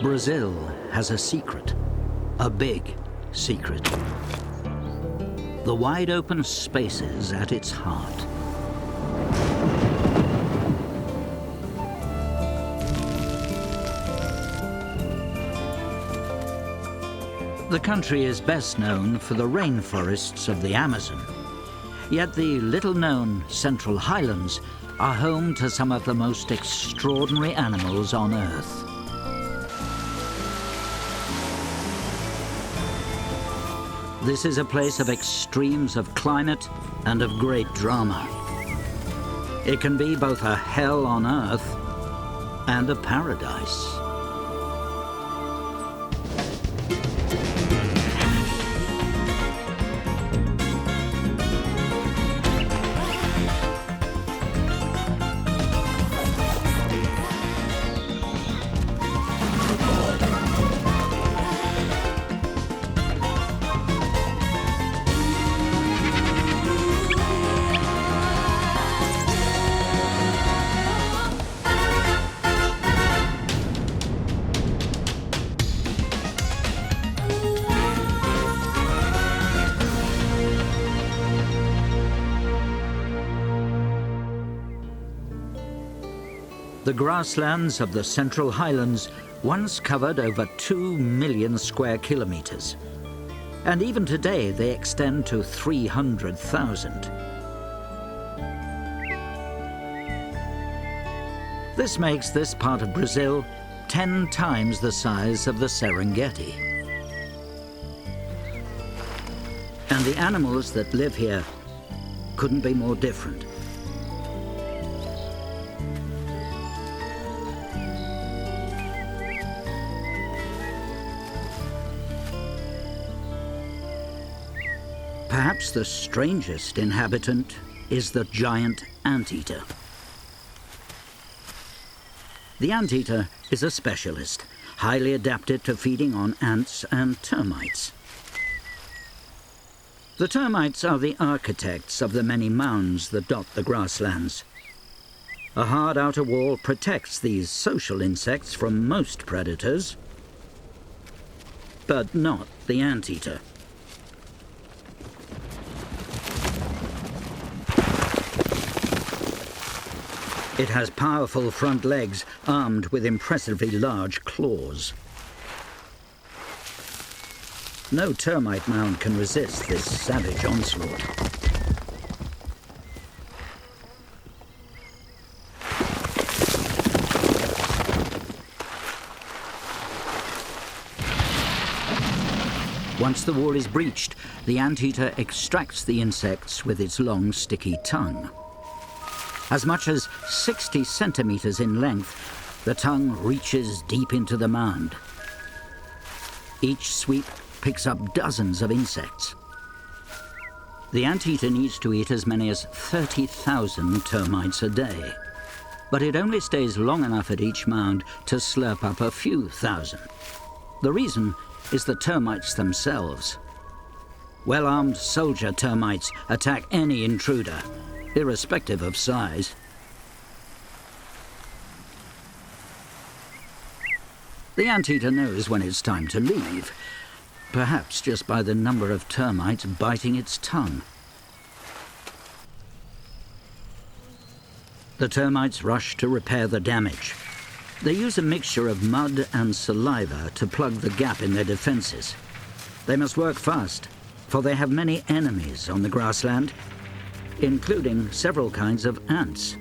Brazil has a secret, a big secret. The wide open spaces at its heart. The country is best known for the rainforests of the Amazon. Yet the little-known Central Highlands are home to some of the most extraordinary animals on Earth. This is a place of extremes of climate and of great drama. It can be both a hell on Earth and a paradise. The grasslands of the Central Highlands once covered over 2 million square kilometers. And even today, they extend to 300,000. This makes this part of Brazil 10 times the size of the Serengeti. And the animals that live here couldn't be more different. Perhaps the strangest inhabitant is the giant anteater. The anteater is a specialist, highly adapted to feeding on ants and termites. The termites are the architects of the many mounds that dot the grasslands. A hard outer wall protects these social insects from most predators, but not the anteater. It has powerful front legs armed with impressively large claws. No termite mound can resist this savage onslaught. Once the wall is breached, the anteater extracts the insects with its long, sticky tongue. As much as 60 centimeters in length, the tongue reaches deep into the mound. Each sweep picks up dozens of insects. The anteater needs to eat as many as 30,000 termites a day, but it only stays long enough at each mound to slurp up a few thousand. The reason is the termites themselves. Well-armed soldier termites attack any intruder, irrespective of size. The anteater knows when it's time to leave, perhaps just by the number of termites biting its tongue. The termites rush to repair the damage. They use a mixture of mud and saliva to plug the gap in their defenses. They must work fast, for they have many enemies on the grassland, including several kinds of ants.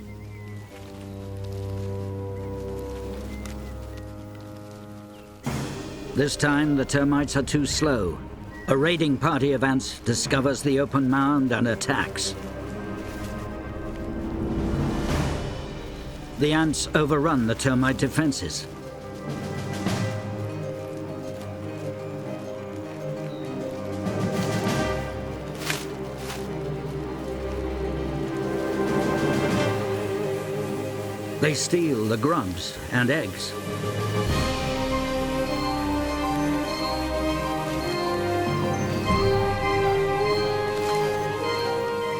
This time, the termites are too slow. A raiding party of ants discovers the open mound and attacks. The ants overrun the termite defenses. They steal the grubs and eggs.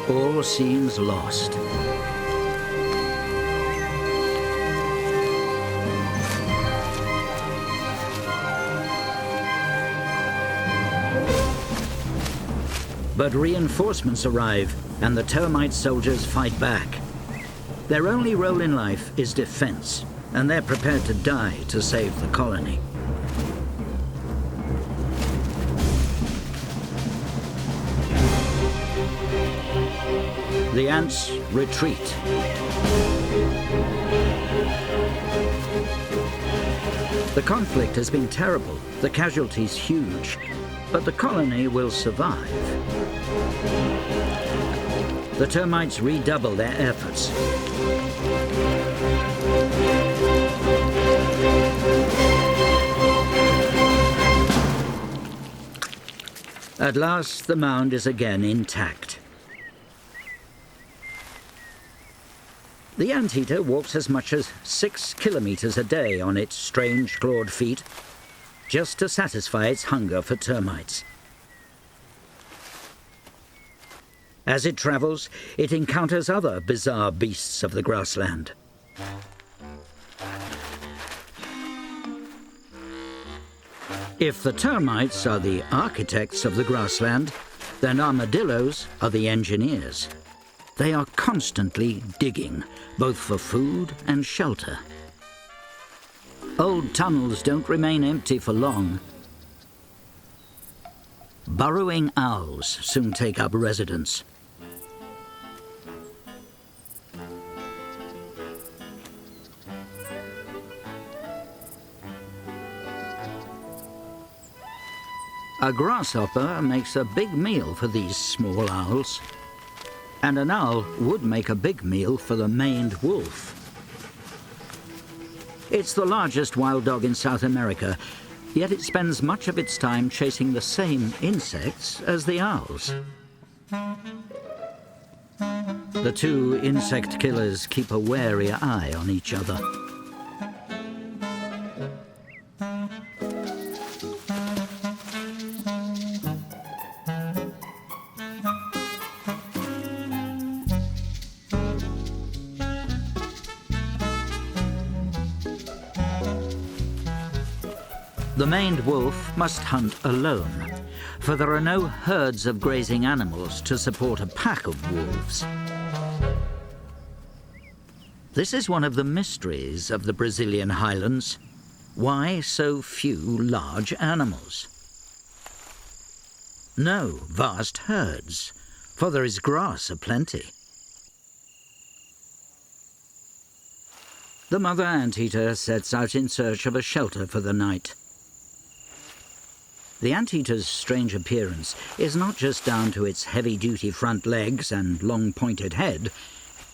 All seems lost. But reinforcements arrive, and the termite soldiers fight back. Their only role in life is defense, and they're prepared to die to save the colony. The ants retreat. The conflict has been terrible, the casualties huge, but the colony will survive. The termites redouble their efforts. At last, the mound is again intact. The anteater walks as much as 6 kilometers a day on its strange clawed feet, just to satisfy its hunger for termites. As it travels, it encounters other bizarre beasts of the grassland. If the termites are the architects of the grassland, then armadillos are the engineers. They are constantly digging, both for food and shelter. Old tunnels don't remain empty for long. Burrowing owls soon take up residence. A grasshopper makes a big meal for these small owls. And an owl would make a big meal for the maned wolf. It's the largest wild dog in South America, yet it spends much of its time chasing the same insects as the owls. The two insect killers keep a wary eye on each other. The maned wolf must hunt alone, for there are no herds of grazing animals to support a pack of wolves. This is one of the mysteries of the Brazilian highlands. Why so few large animals? No vast herds, for there is grass aplenty. The mother anteater sets out in search of a shelter for the night. The anteater's strange appearance is not just down to its heavy-duty front legs and long pointed head.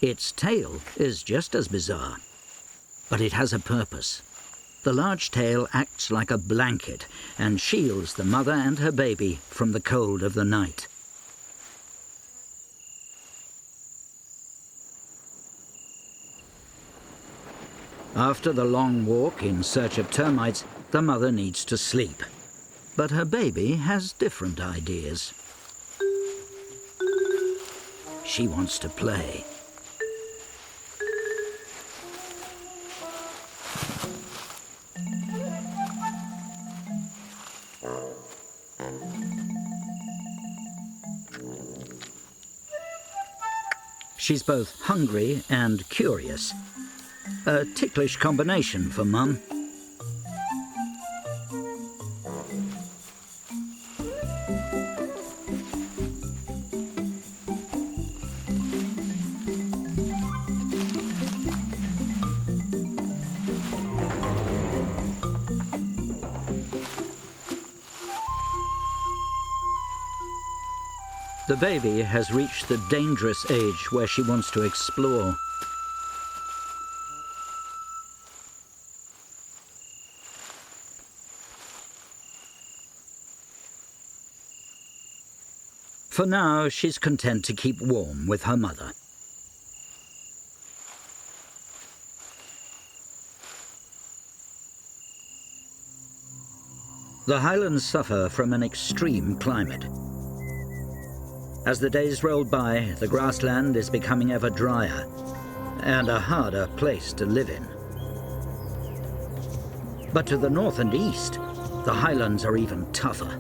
Its tail is just as bizarre. But it has a purpose. The large tail acts like a blanket and shields the mother and her baby from the cold of the night. After the long walk in search of termites, the mother needs to sleep. But her baby has different ideas. She wants to play. She's both hungry and curious. A ticklish combination for Mum. The baby has reached the dangerous age where she wants to explore. For now, she's content to keep warm with her mother. The highlands suffer from an extreme climate. As the days roll by, the grassland is becoming ever drier and a harder place to live in. But to the north and east, the highlands are even tougher.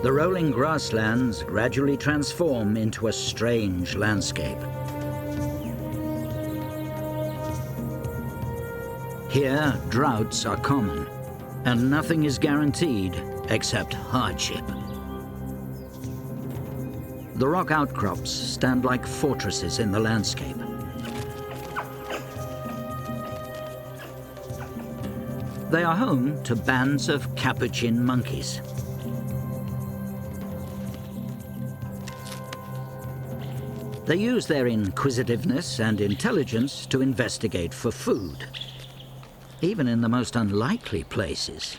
the rolling grasslands gradually transform into a strange landscape. Here, droughts are common, and nothing is guaranteed except hardship. The rock outcrops stand like fortresses in the landscape. They are home to bands of capuchin monkeys. They use their inquisitiveness and intelligence to investigate for food, even in the most unlikely places.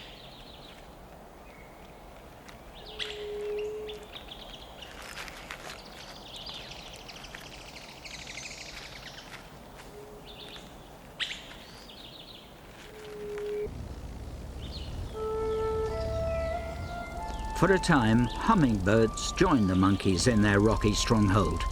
For a time, hummingbirds join the monkeys in their rocky stronghold.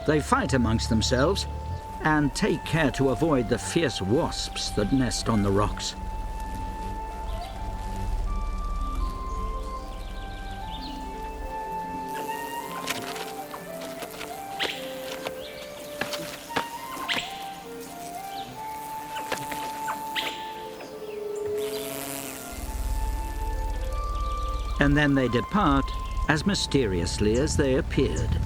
They fight amongst themselves and take care to avoid the fierce wasps that nest on the rocks. And then they depart as mysteriously as they appeared,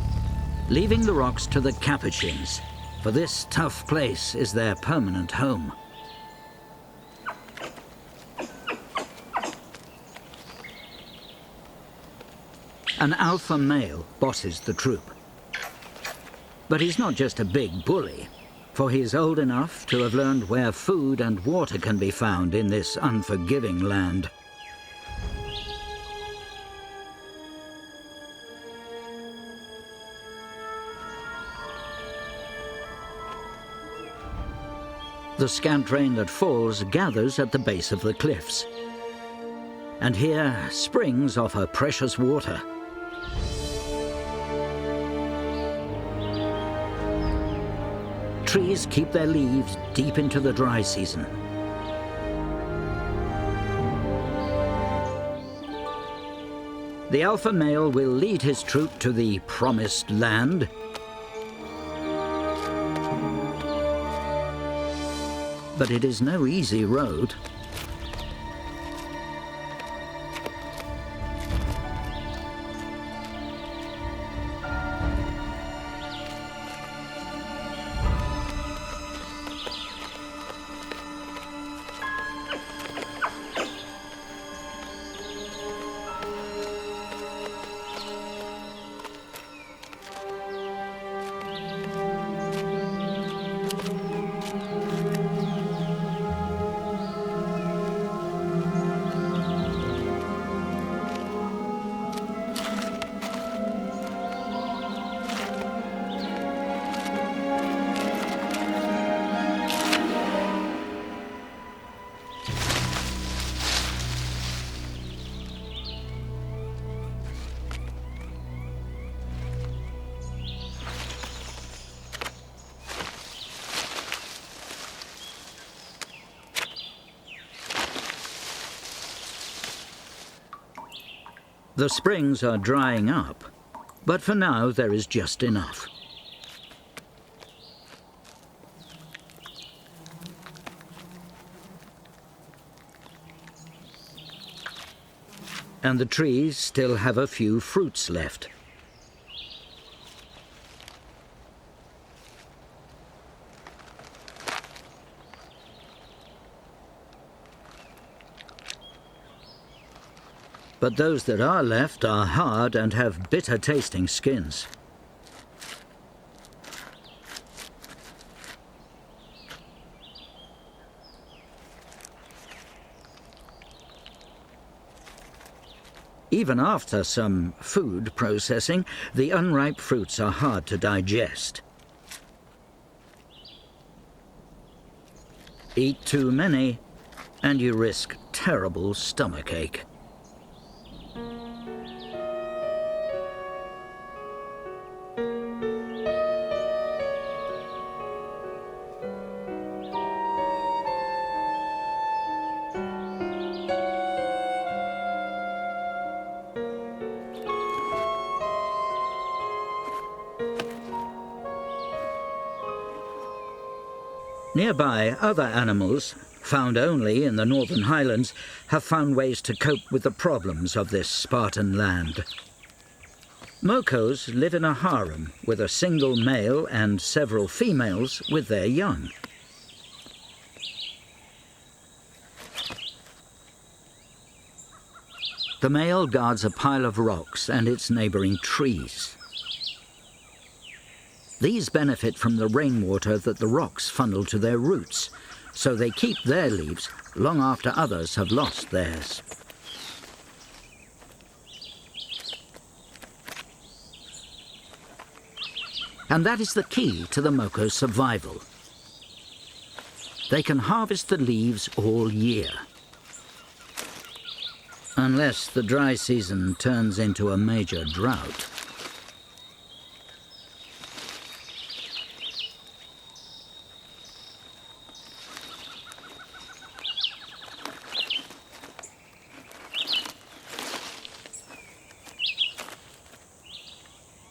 leaving the rocks to the capuchins, for this tough place is their permanent home. An alpha male bosses the troop. But he's not just a big bully, for he's old enough to have learned where food and water can be found in this unforgiving land. The scant rain that falls gathers at the base of the cliffs. And here, springs offer precious water. Trees keep their leaves deep into the dry season. The alpha male will lead his troop to the promised land, but it is no easy road. The springs are drying up, but for now there is just enough. And the trees still have a few fruits left. But those that are left are hard and have bitter-tasting skins. Even after some food processing, the unripe fruits are hard to digest. Eat too many, and you risk terrible stomachache. Nearby, other animals, found only in the northern highlands, have found ways to cope with the problems of this Spartan land. Mokos live in a harem with a single male and several females with their young. The male guards a pile of rocks and its neighboring trees. These benefit from the rainwater that the rocks funnel to their roots, so they keep their leaves long after others have lost theirs. And that is the key to the Moko's survival. They can harvest the leaves all year. Unless the dry season turns into a major drought.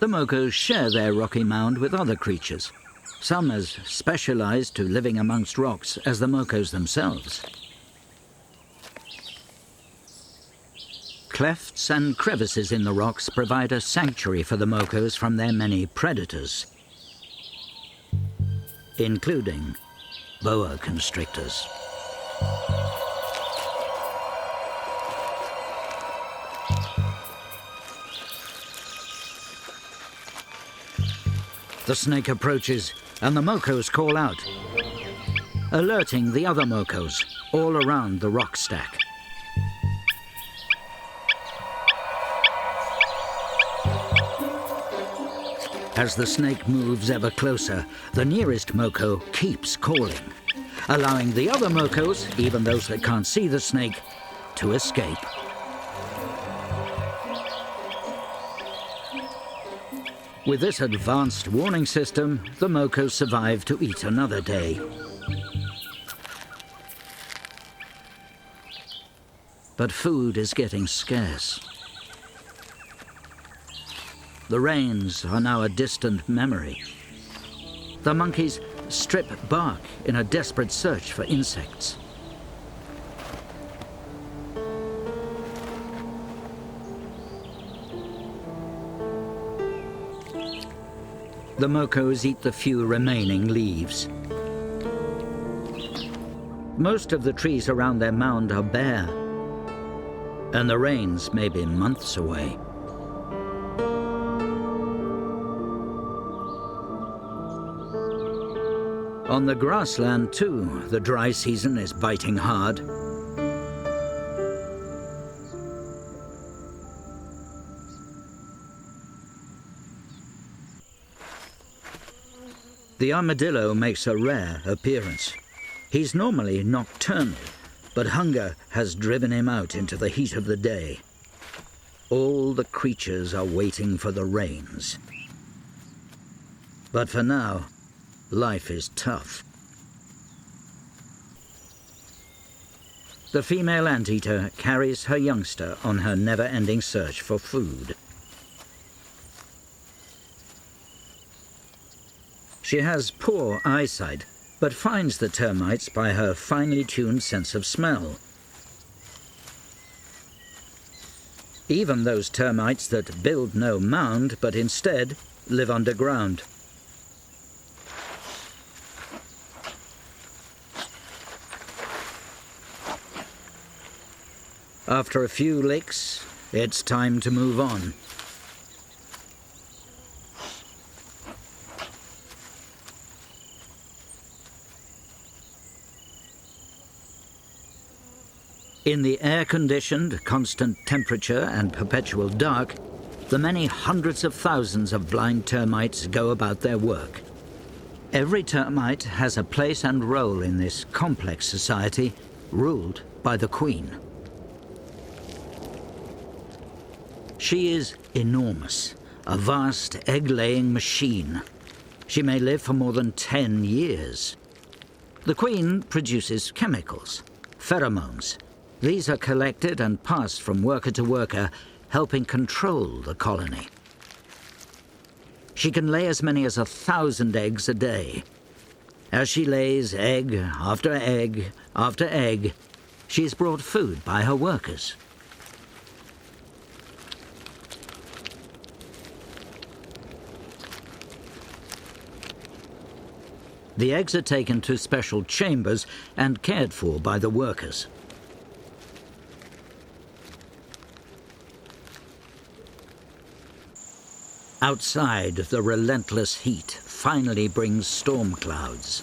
The Mokos share their rocky mound with other creatures, some as specialized to living amongst rocks as the Mokos themselves. Clefts and crevices in the rocks provide a sanctuary for the Mokos from their many predators, including boa constrictors. The snake approaches, and the Mokos call out, alerting the other Mokos all around the rock stack. As the snake moves ever closer, the nearest Moko keeps calling, allowing the other Mokos, even those that can't see the snake, to escape. With this advanced warning system, the Mokos survive to eat another day. But food is getting scarce. The rains are now a distant memory. The monkeys strip bark in a desperate search for insects. The Mokos eat the few remaining leaves. Most of the trees around their mound are bare, and the rains may be months away. On the grassland, too, the dry season is biting hard. The armadillo makes a rare appearance. He's normally nocturnal, but hunger has driven him out into the heat of the day. All the creatures are waiting for the rains. But for now, life is tough. The female anteater carries her youngster on her never-ending search for food. She has poor eyesight, but finds the termites by her finely tuned sense of smell. Even those termites that build no mound, but instead live underground. After a few licks, it's time to move on. In the air-conditioned, constant temperature and perpetual dark, the many hundreds of thousands of blind termites go about their work. Every termite has a place and role in this complex society, ruled by the queen. She is enormous, a vast egg-laying machine. She may live for more than 10 years. The queen produces chemicals, pheromones. These are collected and passed from worker to worker, helping control the colony. She can lay as many as 1,000 eggs a day. As she lays egg after egg after egg, she is brought food by her workers. The eggs are taken to special chambers and cared for by the workers. Outside, the relentless heat finally brings storm clouds.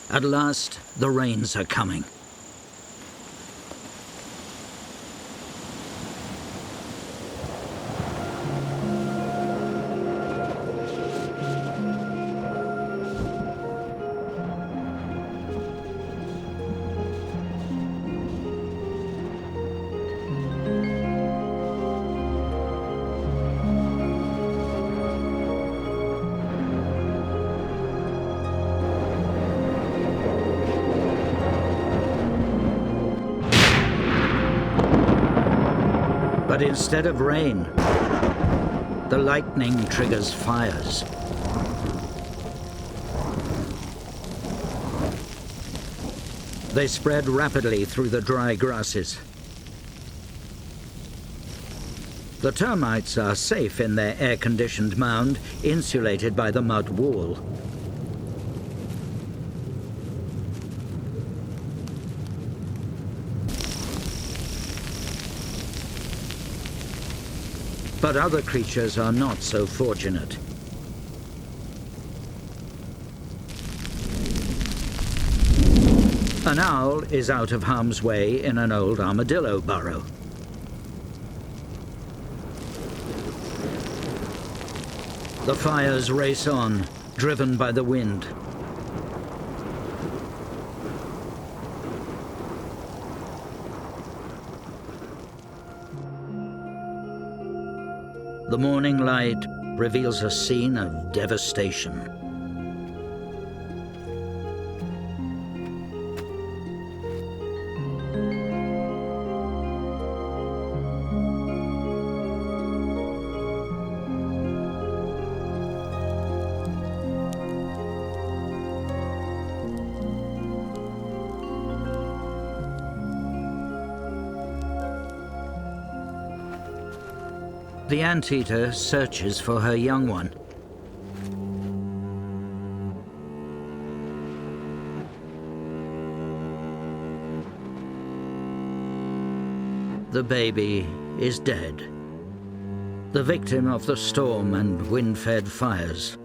At last, the rains are coming. But instead of rain, the lightning triggers fires. They spread rapidly through the dry grasses. The termites are safe in their air-conditioned mound, insulated by the mud wall. But other creatures are not so fortunate. An owl is out of harm's way in an old armadillo burrow. The fires race on, driven by the wind. The morning light reveals a scene of devastation. The anteater searches for her young one. The baby is dead, the victim of the storm and wind-fed fires.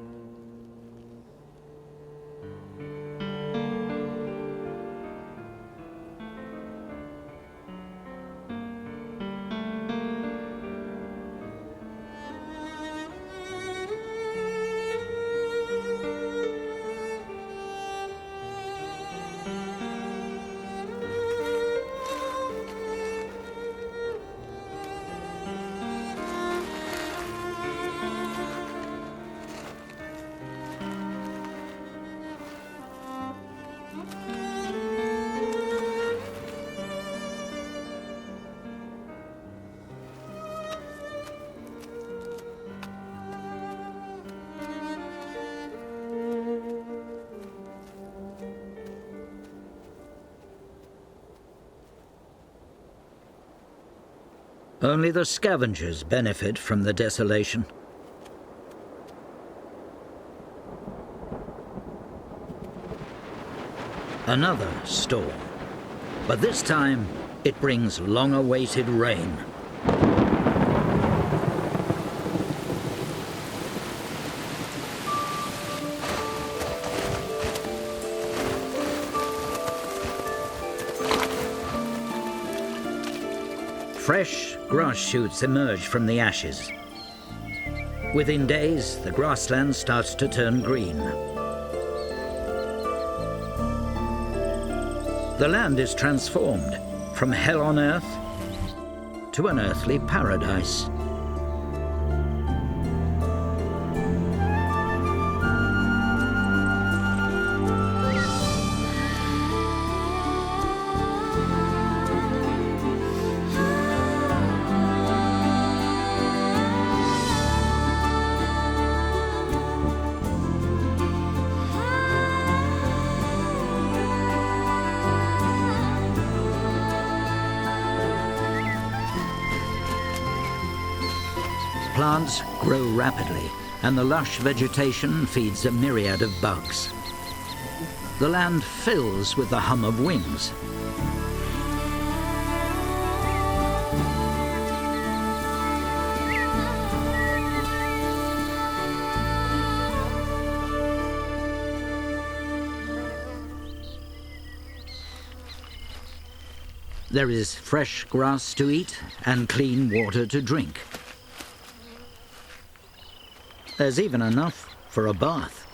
Only the scavengers benefit from the desolation. Another storm, but this time it brings long-awaited rain. Fresh grass shoots emerge from the ashes. Within days, the grassland starts to turn green. The land is transformed from hell on earth to an earthly paradise. Plants grow rapidly, and the lush vegetation feeds a myriad of bugs. The land fills with the hum of wings. There is fresh grass to eat and clean water to drink. There's even enough for a bath.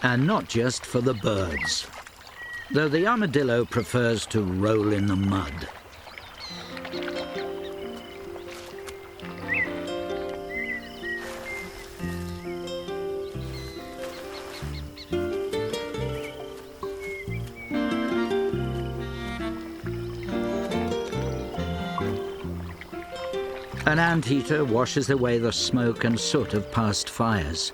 And not just for the birds, though the armadillo prefers to roll in the mud. An anteater washes away the smoke and soot of past fires.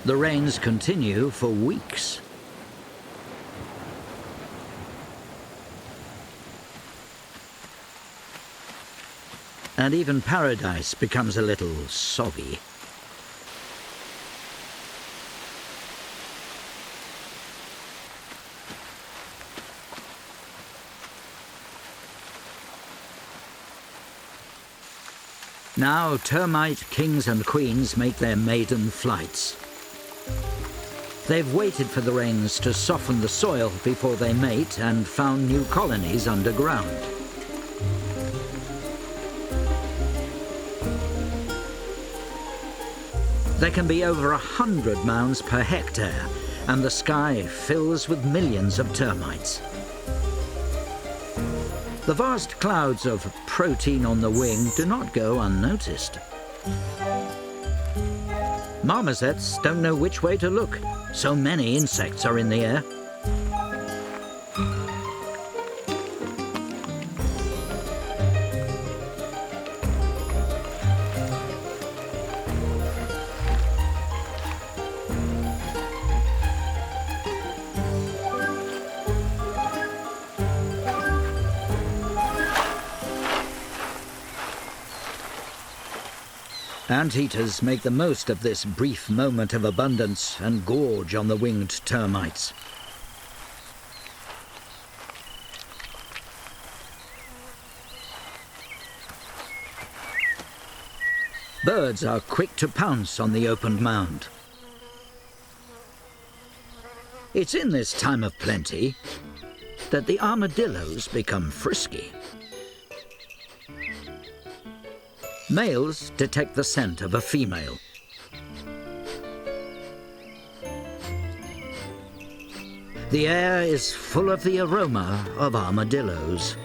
The rains continue for weeks. And even paradise becomes a little soggy. Now termite kings and queens make their maiden flights. They've waited for the rains to soften the soil before they mate and found new colonies underground. There can be over 100 mounds per hectare, and the sky fills with millions of termites. The vast clouds of protein on the wing do not go unnoticed. Marmosets don't know which way to look. So many insects are in the air. Anteaters make the most of this brief moment of abundance and gorge on the winged termites. Birds are quick to pounce on the opened mound. It's in this time of plenty that the armadillos become frisky. Males detect the scent of a female. The air is full of the aroma of armadillos.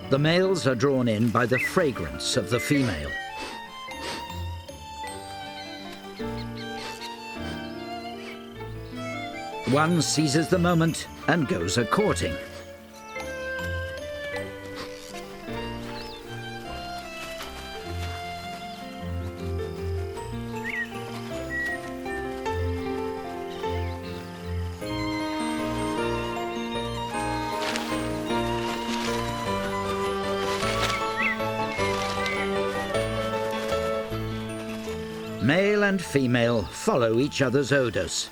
The males are drawn in by the fragrance of the female. One seizes the moment and goes a-courting. Male and female follow each other's odors.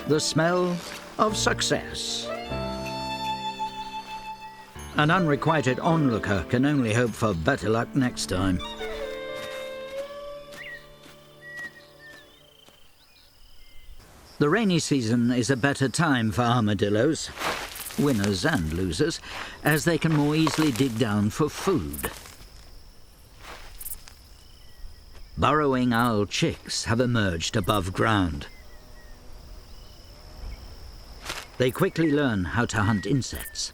The smell of success. An unrequited onlooker can only hope for better luck next time. The rainy season is a better time for armadillos, winners and losers, as they can more easily dig down for food. Burrowing owl chicks have emerged above ground. They quickly learn how to hunt insects.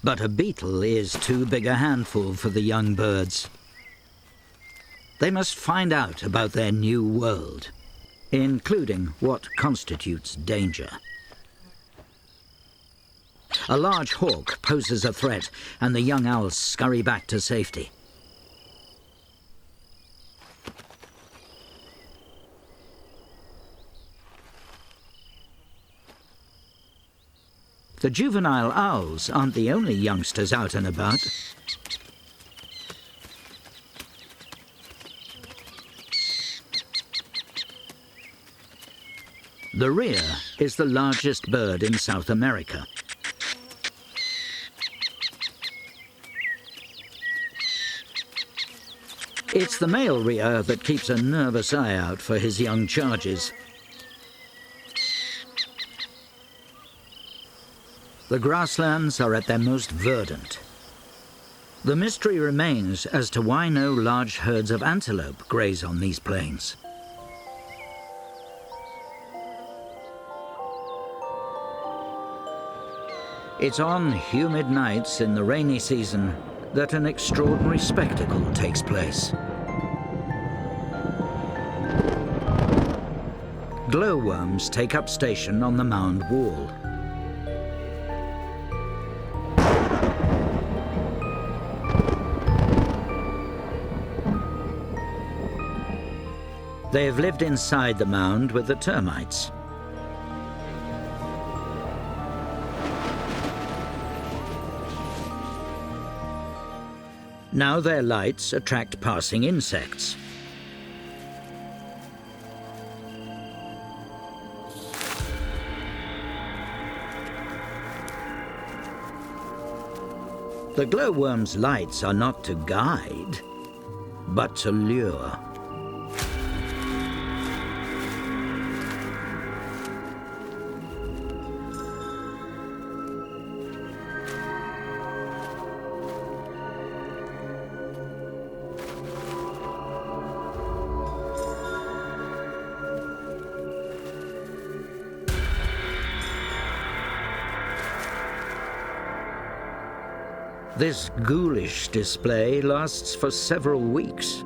But a beetle is too big a handful for the young birds. They must find out about their new world, including what constitutes danger. A large hawk poses a threat, and the young owls scurry back to safety. The juvenile owls aren't the only youngsters out and about. The rhea is the largest bird in South America. It's the male rhea that keeps a nervous eye out for his young charges. The grasslands are at their most verdant. The mystery remains as to why no large herds of antelope graze on these plains. It's on humid nights in the rainy season that an extraordinary spectacle takes place. Glowworms take up station on the mound wall. They have lived inside the mound with the termites. Now their lights attract passing insects. The glowworm's lights are not to guide, but to lure. This ghoulish display lasts for several weeks.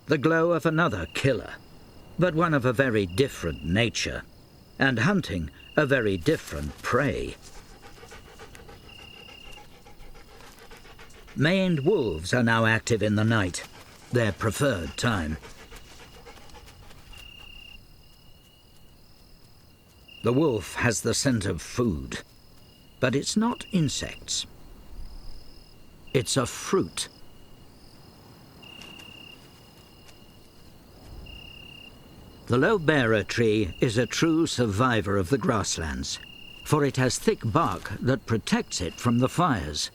The glow of another killer, but one of a very different nature, and hunting a very different prey. Maned wolves are now active in the night, their preferred time. The wolf has the scent of food, but it's not insects. It's a fruit. The low bearer tree is a true survivor of the grasslands, for it has thick bark that protects it from the fires.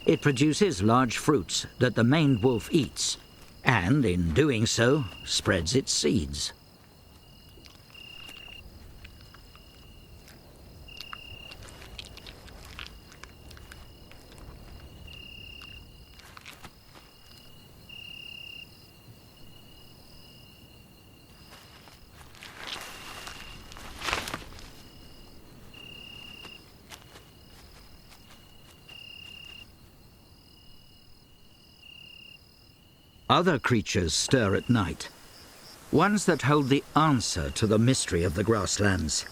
It produces large fruits that the maned wolf eats, and in doing so, spreads its seeds. Other creatures stir at night. Ones that hold the answer to the mystery of the grasslands,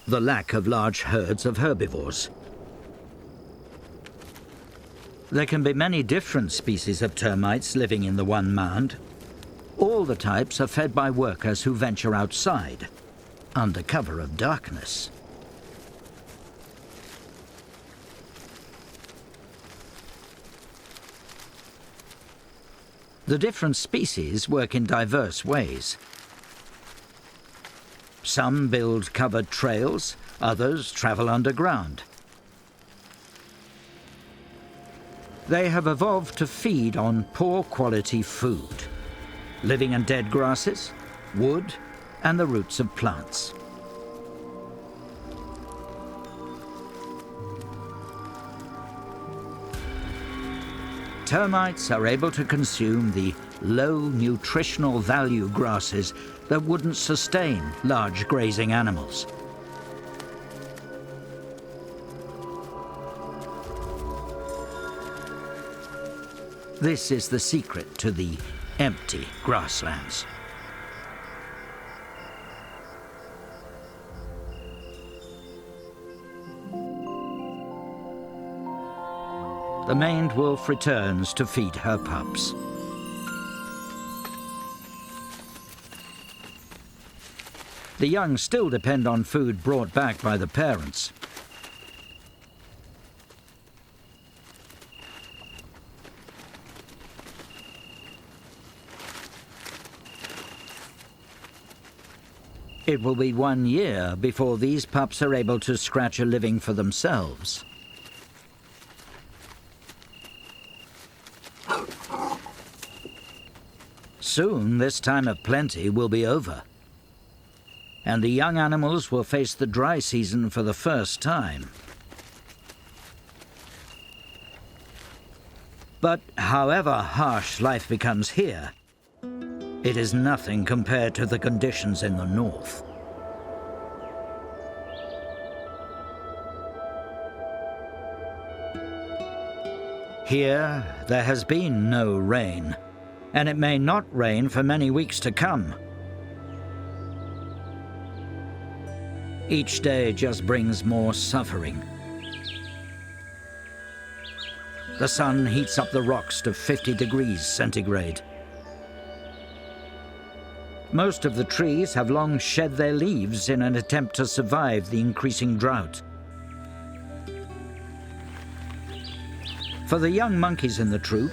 the lack of large herds of herbivores. There can be many different species of termites living in the one mound. All the types are fed by workers who venture outside, under cover of darkness. The different species work in diverse ways. Some build covered trails, others travel underground. They have evolved to feed on poor quality food, living in dead grasses, wood, and the roots of plants. Termites are able to consume the low nutritional value grasses that wouldn't sustain large grazing animals. This is the secret to the empty grasslands. The maned wolf returns to feed her pups. The young still depend on food brought back by the parents. It will be 1 year before these pups are able to scratch a living for themselves. Soon, this time of plenty will be over, and the young animals will face the dry season for the first time. But however harsh life becomes here, it is nothing compared to the conditions in the north. Here, there has been no rain, and it may not rain for many weeks to come. Each day just brings more suffering. The sun heats up the rocks to 50 degrees centigrade. Most of the trees have long shed their leaves in an attempt to survive the increasing drought. For the young monkeys in the troop,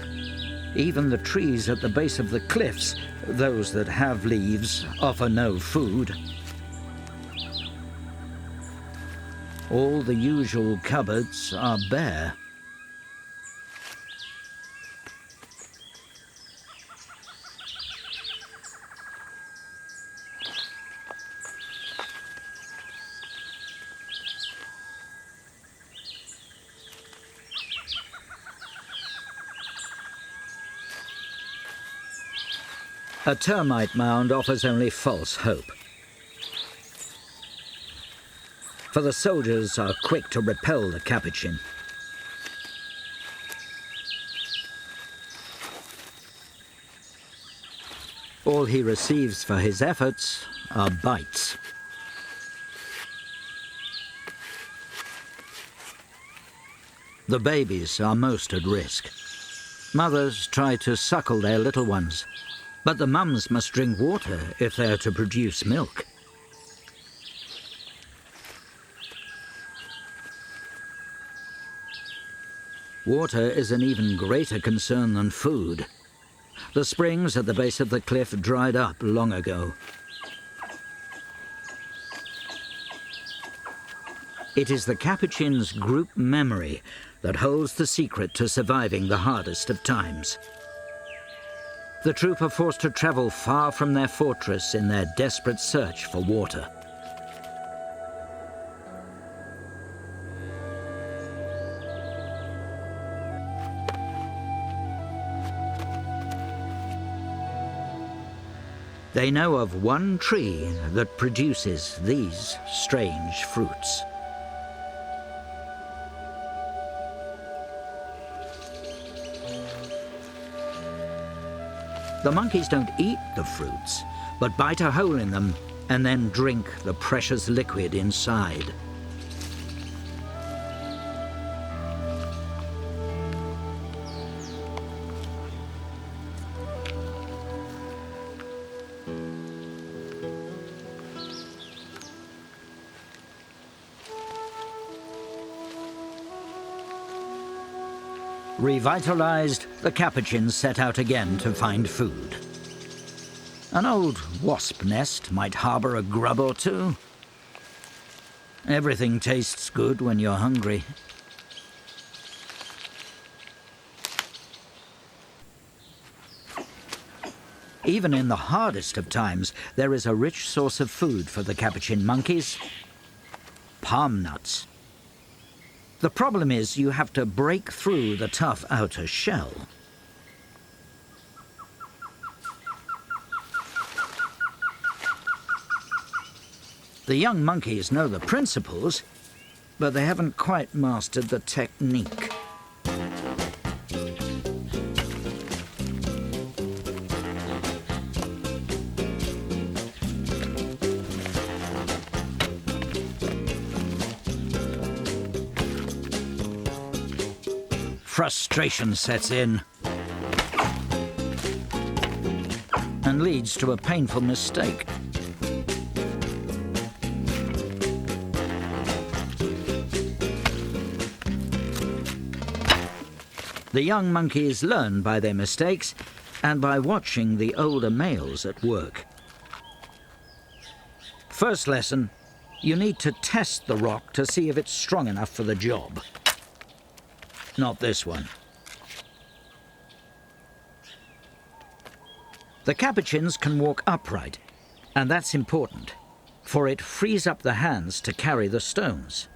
even the trees at the base of the cliffs, those that have leaves, offer no food. All the usual cupboards are bare. A termite mound offers only false hope. For the soldiers are quick to repel the capuchin. All he receives for his efforts are bites. The babies are most at risk. Mothers try to suckle their little ones, but the mums must drink water if they are to produce milk. Water is an even greater concern than food. The springs at the base of the cliff dried up long ago. It is the capuchin's group memory that holds the secret to surviving the hardest of times. The troop are forced to travel far from their fortress in their desperate search for water. They know of one tree that produces these strange fruits. The monkeys don't eat the fruits, but bite a hole in them and then drink the precious liquid inside. Revitalized, the capuchins set out again to find food. An old wasp nest might harbor a grub or two. Everything tastes good when you're hungry. Even in the hardest of times, there is a rich source of food for the capuchin monkeys: palm nuts. The problem is you have to break through the tough outer shell. The young monkeys know the principles, but they haven't quite mastered the technique. Frustration sets in and leads to a painful mistake. The young monkeys learn by their mistakes and by watching the older males at work. First lesson, you need to test the rock to see if it's strong enough for the job. Not this one. The capuchins can walk upright, and that's important, for it frees up the hands to carry the stones.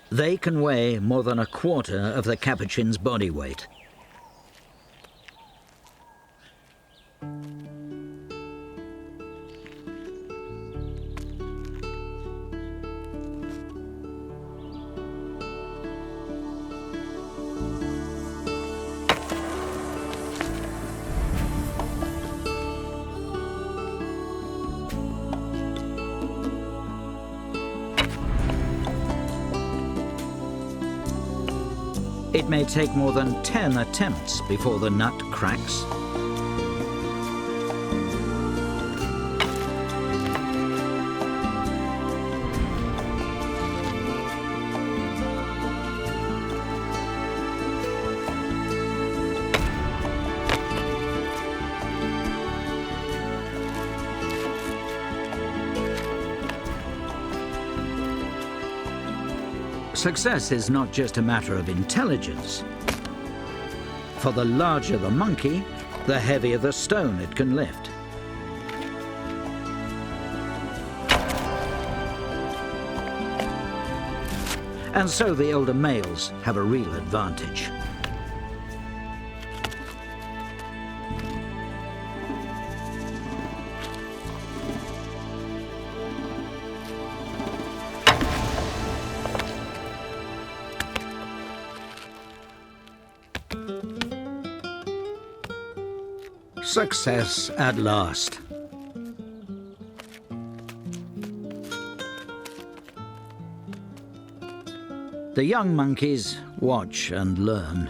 They can weigh more than a quarter of the capuchin's body weight. It may take more than 10 attempts before the nut cracks. Success is not just a matter of intelligence. For the larger the monkey, the heavier the stone it can lift. And so the older males have a real advantage. Success at last. The young monkeys watch and learn.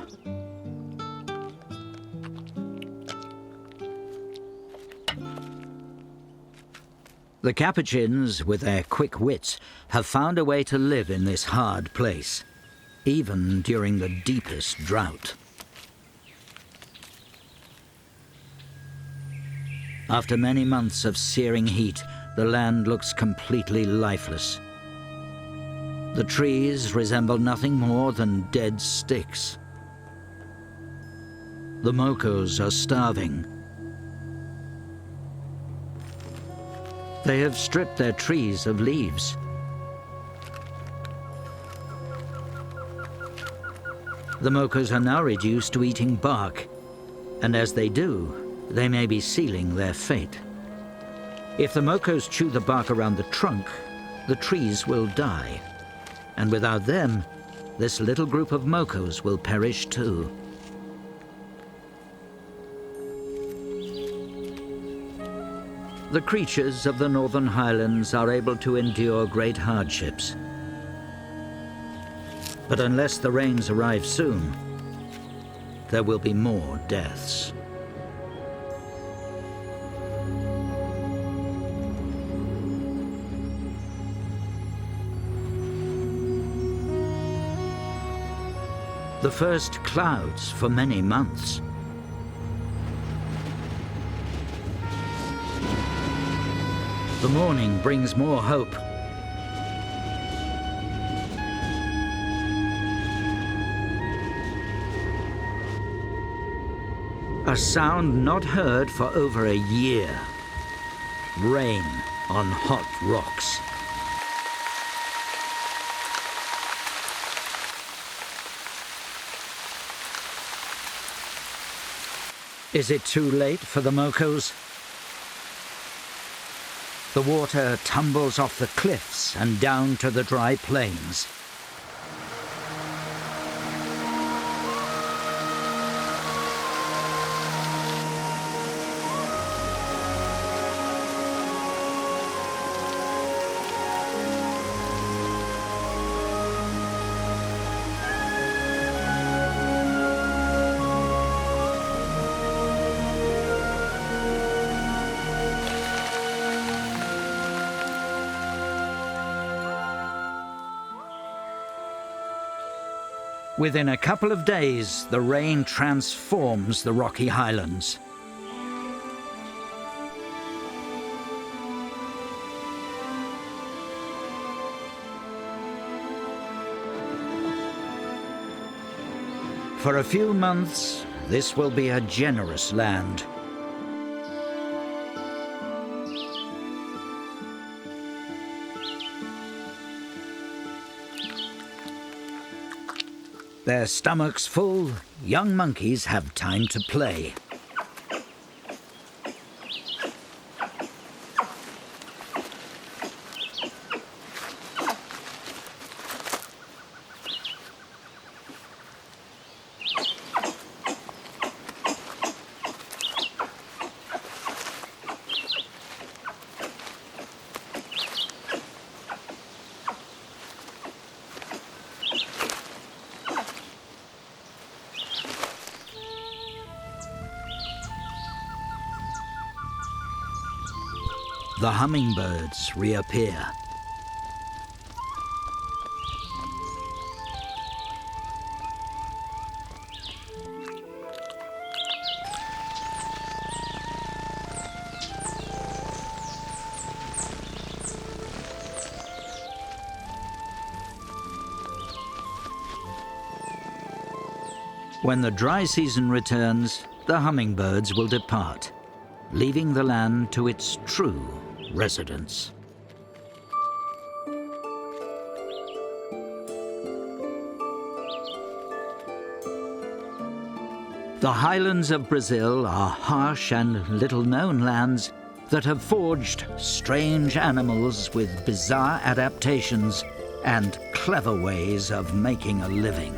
The capuchins, with their quick wits, have found a way to live in this hard place, even during the deepest drought. After many months of searing heat, the land looks completely lifeless. The trees resemble nothing more than dead sticks. The mokos are starving. They have stripped their trees of leaves. The mokos are now reduced to eating bark, and as they do, they may be sealing their fate. If the mokos chew the bark around the trunk, the trees will die. And without them, this little group of mokos will perish too. The creatures of the northern highlands are able to endure great hardships. But unless the rains arrive soon, there will be more deaths. The first clouds for many months. The morning brings more hope. A sound not heard for over a year. Rain on hot rocks. Is it too late for the Mokos? The water tumbles off the cliffs and down to the dry plains. Within a couple of days, the rain transforms the rocky highlands. For a few months, this will be a generous land. Their stomachs full, young monkeys have time to play. The hummingbirds reappear. When the dry season returns, the hummingbirds will depart, leaving the land to its true residents. The highlands of Brazil are harsh and little-known lands that have forged strange animals with bizarre adaptations and clever ways of making a living.